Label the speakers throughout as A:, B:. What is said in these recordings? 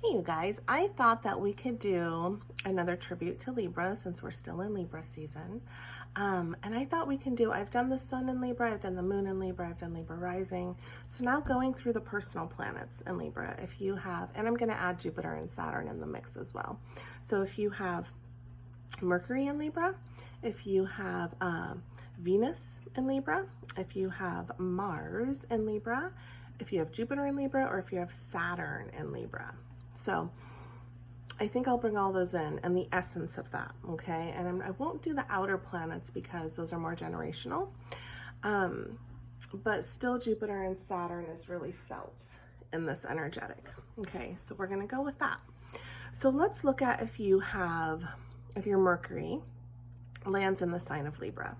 A: Hey, you guys, I thought that we could do another tribute to Libra since we're still in Libra season. And I thought we can do, I've done the sun in Libra, I've done the moon in Libra, I've done Libra rising. So now going through the personal planets in Libra, if you have, and I'm going to add Jupiter and Saturn in the mix as well. So if you have Mercury in Libra, if you have Venus in Libra, if you have Mars in Libra, if you have Jupiter in Libra, or if you have Saturn in Libra. So I think I'll bring all those in and the essence of that, okay? And I won't do the outer planets because those are more generational, but still Jupiter and Saturn is really felt in this energetic, okay? So we're gonna go with that. So let's look at if your Mercury lands in the sign of Libra.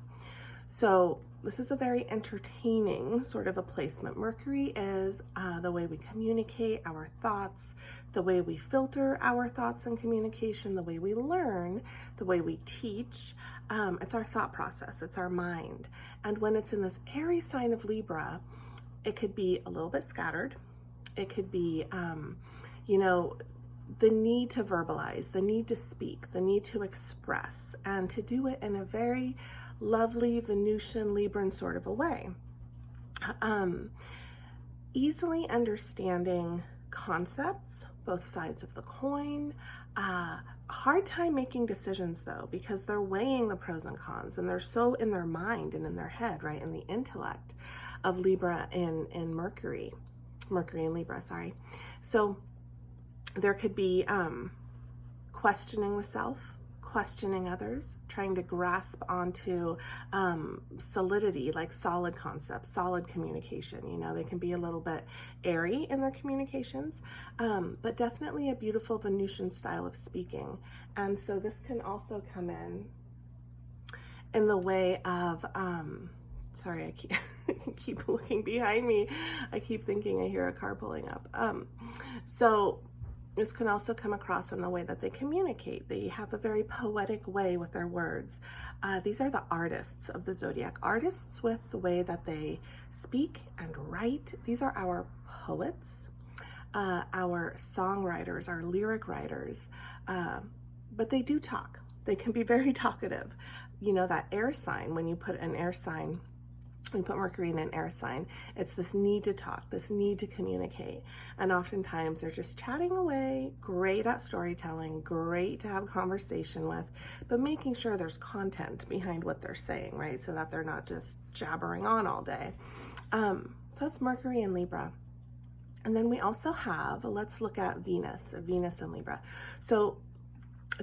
A: So this is a very entertaining sort of a placement. Mercury is the way we communicate our thoughts, the way we filter our thoughts and communication, the way we learn, the way we teach. It's our thought process, it's our mind. And when it's in this airy sign of Libra, it could be a little bit scattered. It could be, the need to verbalize, the need to speak, the need to express, and to do it in a very lovely Venusian Libran sort of a way. Easily understanding concepts, both sides of the coin. Hard time making decisions though, because they're weighing the pros and cons, and they're so in their mind and in their head, right? In the intellect of Libra and Mercury and Libra, sorry. So there could be questioning the self, questioning others, trying to grasp onto solidity, like solid concepts, solid communication. They can be a little bit airy in their communications, but definitely a beautiful Venusian style of speaking. And so this can also come in the way of, sorry, I keep looking behind me. I keep thinking I hear a car pulling up. So this can also come across in the way that they communicate. They have a very poetic way with their words. These are the artists of the zodiac. Artists with the way that they speak and write. These are our poets, our songwriters, our lyric writers. But they do talk. They can be very talkative. That air sign, when you put an air sign, we put Mercury in an air sign, it's this need to talk, this need to communicate. And oftentimes they're just chatting away, great at storytelling, great to have conversation with, but making sure there's content behind what they're saying, right? So that they're not just jabbering on all day. So that's Mercury in Libra. And then we also have, let's look at Venus in Libra. So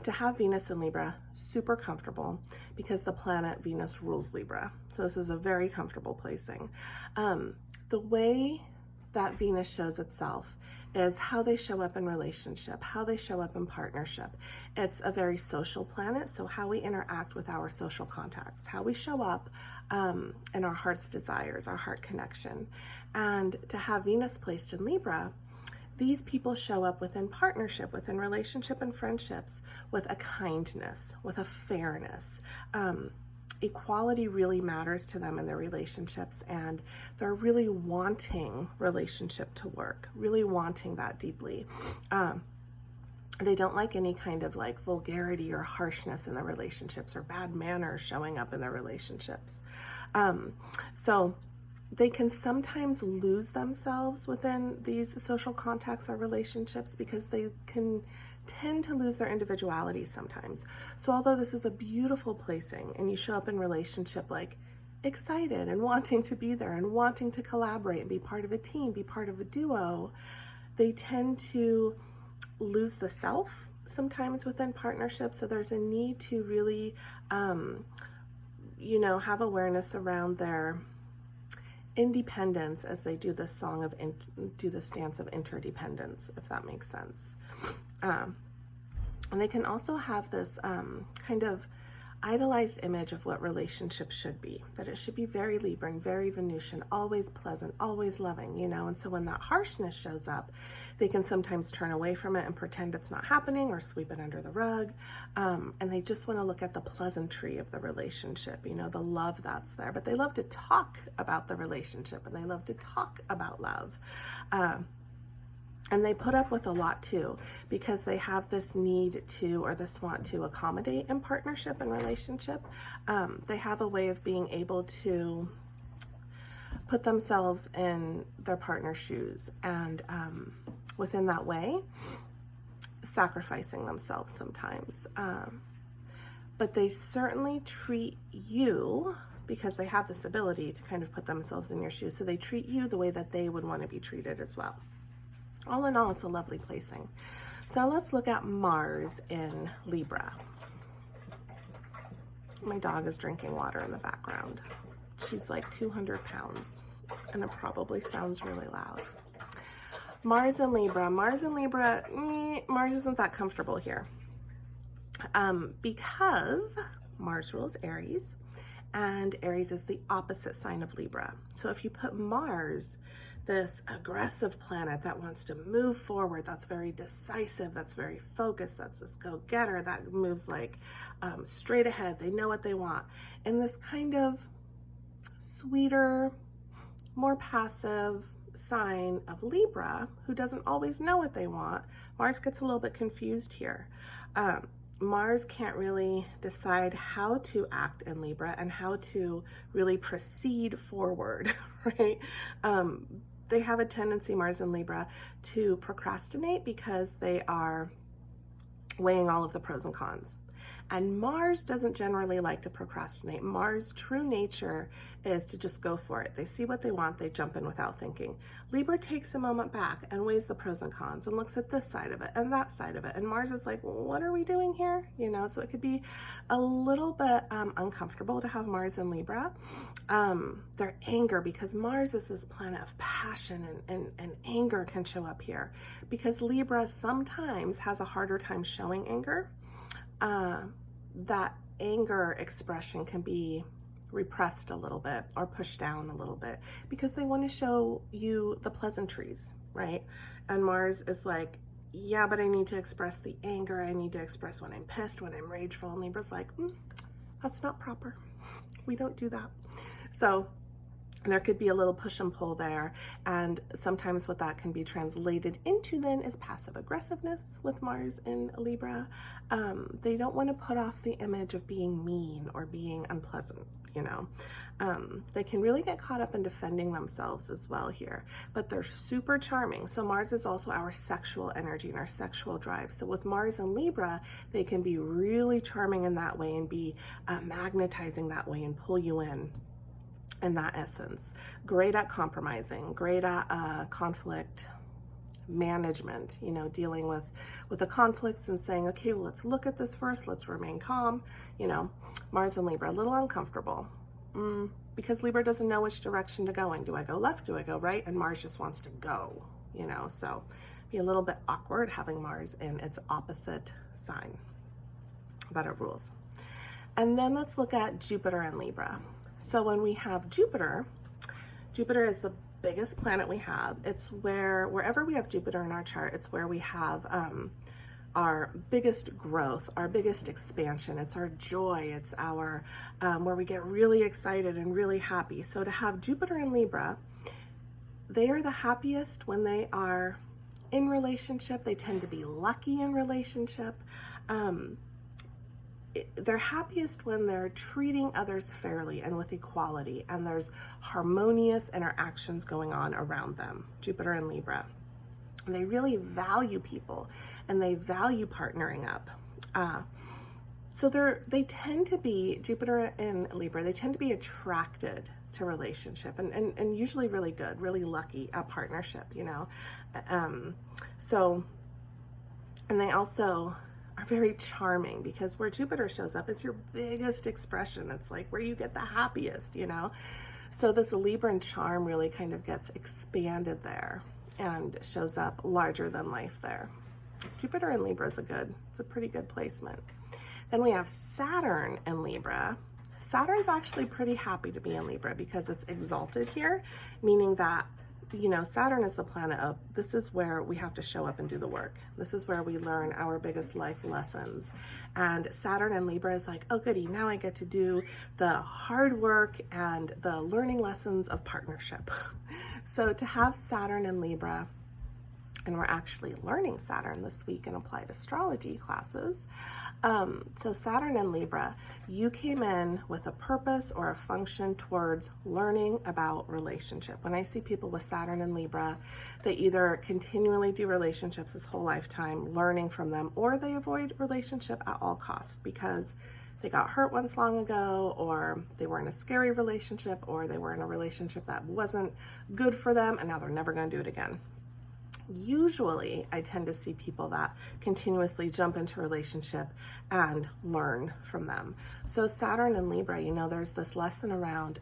A: to have Venus in Libra, super comfortable because the planet Venus rules Libra. So this is a very comfortable placing. The way that Venus shows itself is how they show up in relationship, how they show up in partnership. It's a very social planet, so how we interact with our social contacts, how we show up in our heart's desires, our heart connection. And to have Venus placed in Libra, these people show up within partnership, within relationship and friendships with a kindness, with a fairness. Equality really matters to them in their relationships, and they're really wanting relationship to work, really wanting that deeply. They don't like any kind of like vulgarity or harshness in their relationships or bad manners showing up in their relationships. So they can sometimes lose themselves within these social contacts or relationships because they can tend to lose their individuality sometimes. So although this is a beautiful placing and you show up in relationship like excited and wanting to be there and wanting to collaborate and be part of a team, be part of a duo, they tend to lose the self sometimes within partnerships. So there's a need to really, have awareness around their independence as they do this dance of interdependence, if that makes sense. And they can also have this kind of idolized image of what relationships should be, that it should be very Libran, very Venusian, always pleasant, always loving, and so when that harshness shows up, they can sometimes turn away from it and pretend it's not happening or sweep it under the rug, and they just want to look at the pleasantry of the relationship, the love that's there, but they love to talk about the relationship and they love to talk about love. And they put up with a lot too, because they have this need to, or this want to accommodate in partnership and relationship. They have a way of being able to put themselves in their partner's shoes, and within that way, sacrificing themselves sometimes. But they certainly treat you, because they have this ability to kind of put themselves in your shoes, so they treat you the way that they would want to be treated as well. All in all, it's a lovely placing. So let's look at Mars in Libra. My dog is drinking water in the background. She's like 200 pounds, and it probably sounds really loud. Mars in Libra. Mars in Libra, Mars isn't that comfortable here. Because Mars rules Aries, and Aries is the opposite sign of Libra. So if you put Mars, this aggressive planet that wants to move forward, that's very decisive, that's very focused, that's this go-getter, that moves like straight ahead, they know what they want, and this kind of sweeter, more passive sign of Libra, who doesn't always know what they want, Mars gets a little bit confused here. Mars can't really decide how to act in Libra and how to really proceed forward, right? They have a tendency, Mars in Libra, to procrastinate because they are weighing all of the pros and cons. And Mars doesn't generally like to procrastinate. Mars' true nature is to just go for it. They see what they want, they jump in without thinking. Libra takes a moment back and weighs the pros and cons and looks at this side of it and that side of it. And Mars is like, well, what are we doing here? You know, so it could be a little bit uncomfortable to have Mars in Libra. Their anger, because Mars is this planet of passion, and anger can show up here. Because Libra sometimes has a harder time showing anger. That anger expression can be repressed a little bit or pushed down a little bit, because they want to show you the pleasantries, right? And Mars is like, yeah, but I need to express the anger. I need to express when I'm pissed, when I'm rageful. And Libra's like, that's not proper. We don't do that. So there could be a little push and pull there, and sometimes what that can be translated into then is passive aggressiveness with Mars in Libra. They don't want to put off the image of being mean or being unpleasant, you know. They can really get caught up in defending themselves as well here, but they're super charming. So Mars is also our sexual energy and our sexual drive. So with Mars and Libra, they can be really charming in that way and be magnetizing that way and pull you in that essence. Great at compromising, great at conflict management, you know, dealing with the conflicts and saying, okay, well, let's look at this first, let's remain calm. You know, Mars and Libra, a little uncomfortable because Libra doesn't know which direction to go in. Do I go left? Do I go right? And Mars just wants to go, you know, so be a little bit awkward having Mars in its opposite sign, but it rules. And then let's look at Jupiter and Libra. So when we have Jupiter, Jupiter is the biggest planet we have. It's wherever we have Jupiter in our chart, it's where we have our biggest growth, our biggest expansion. It's our joy. It's our, where we get really excited and really happy. So to have Jupiter in Libra, they are the happiest when they are in relationship. They tend to be lucky in relationship. They're happiest when they're treating others fairly and with equality, and there's harmonious interactions going on around them. Jupiter and Libra. They really value people and they value partnering up. So they tend to be, Jupiter and Libra, they tend to be attracted to relationship and usually really good, really lucky at partnership, you know. And they also are very charming, because where Jupiter shows up, it's your biggest expression. It's like where you get the happiest, you know. So this Libran charm really kind of gets expanded there and shows up larger than life there. Jupiter in Libra is it's a pretty good placement. Then we have Saturn in Libra. Saturn's actually pretty happy to be in Libra because it's exalted here, meaning that, you know, Saturn is the planet of, this is where we have to show up and do the work. This is where we learn our biggest life lessons. And Saturn and Libra is like, oh goody, now I get to do the hard work and the learning lessons of partnership. So to have Saturn and Libra, and we're actually learning Saturn this week in applied astrology classes. So Saturn and Libra, you came in with a purpose or a function towards learning about relationship. When I see people with Saturn and Libra, they either continually do relationships this whole lifetime, learning from them, or they avoid relationship at all costs because they got hurt once long ago, or they were in a scary relationship, or they were in a relationship that wasn't good for them, and now they're never going to do it again. Usually, I tend to see people that continuously jump into a relationship and learn from them. So Saturn and Libra, you know, there's this lesson around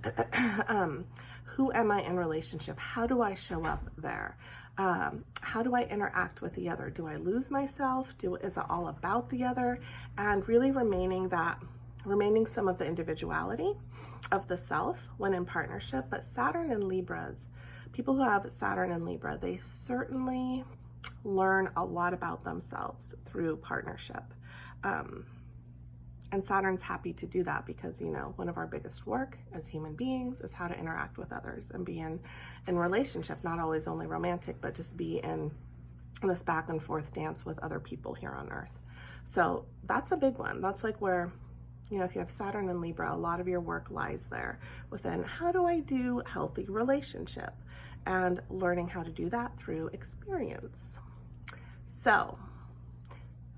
A: who am I in relationship? How do I show up there? How do I interact with the other? Do I lose myself? Is it all about the other? And really remaining some of the individuality of the self when in partnership. But Saturn and Libras, people who have Saturn and Libra, they certainly learn a lot about themselves through partnership. And Saturn's happy to do that because, you know, one of our biggest work as human beings is how to interact with others and be in relationship, not always only romantic, but just be in this back and forth dance with other people here on Earth. So that's a big one. That's like where, you know, if you have Saturn and Libra, a lot of your work lies there within how do I do healthy relationship and learning how to do that through experience. So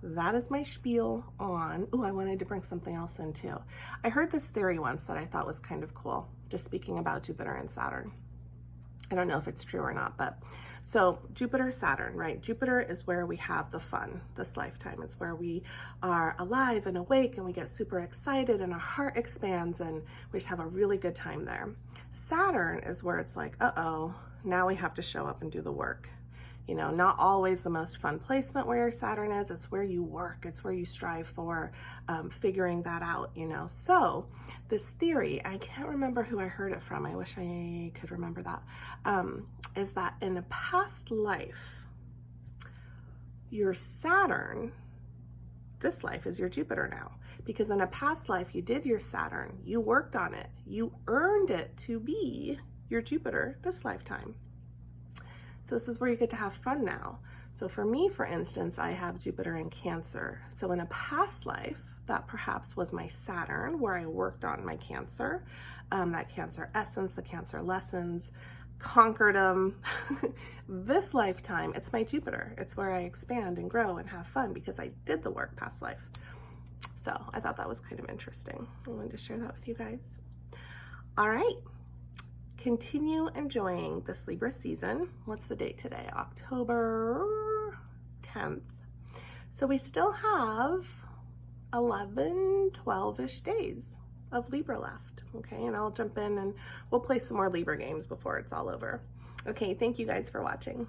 A: that is my spiel on, I wanted to bring something else in too. I heard this theory once that I thought was kind of cool, just speaking about Jupiter and Saturn. I don't know if it's true or not, but so Jupiter, Saturn, right? Jupiter is where we have the fun this lifetime. It's where we are alive and awake and we get super excited and our heart expands and we just have a really good time there. Saturn is where it's like, now we have to show up and do the work. You know, not always the most fun placement where your Saturn is. It's where you work. It's where you strive for figuring that out, you know. So this theory, I can't remember who I heard it from. I wish I could remember that. Is that in a past life, your Saturn, this life is your Jupiter now. Because in a past life, you did your Saturn. You worked on it. You earned it to be your Jupiter this lifetime. So this is where you get to have fun now. So for me, for instance, I have Jupiter in Cancer. So in a past life, that perhaps was my Saturn, where I worked on my Cancer, that Cancer essence, the Cancer lessons, conquered them. This lifetime, it's my Jupiter. It's where I expand and grow and have fun because I did the work past life. So I thought that was kind of interesting. I wanted to share that with you guys. All right. Continue enjoying this Libra season. What's the date today? October 10th. So we still have 11, 12-ish days of Libra left. Okay, and I'll jump in and we'll play some more Libra games before it's all over. Okay, thank you guys for watching.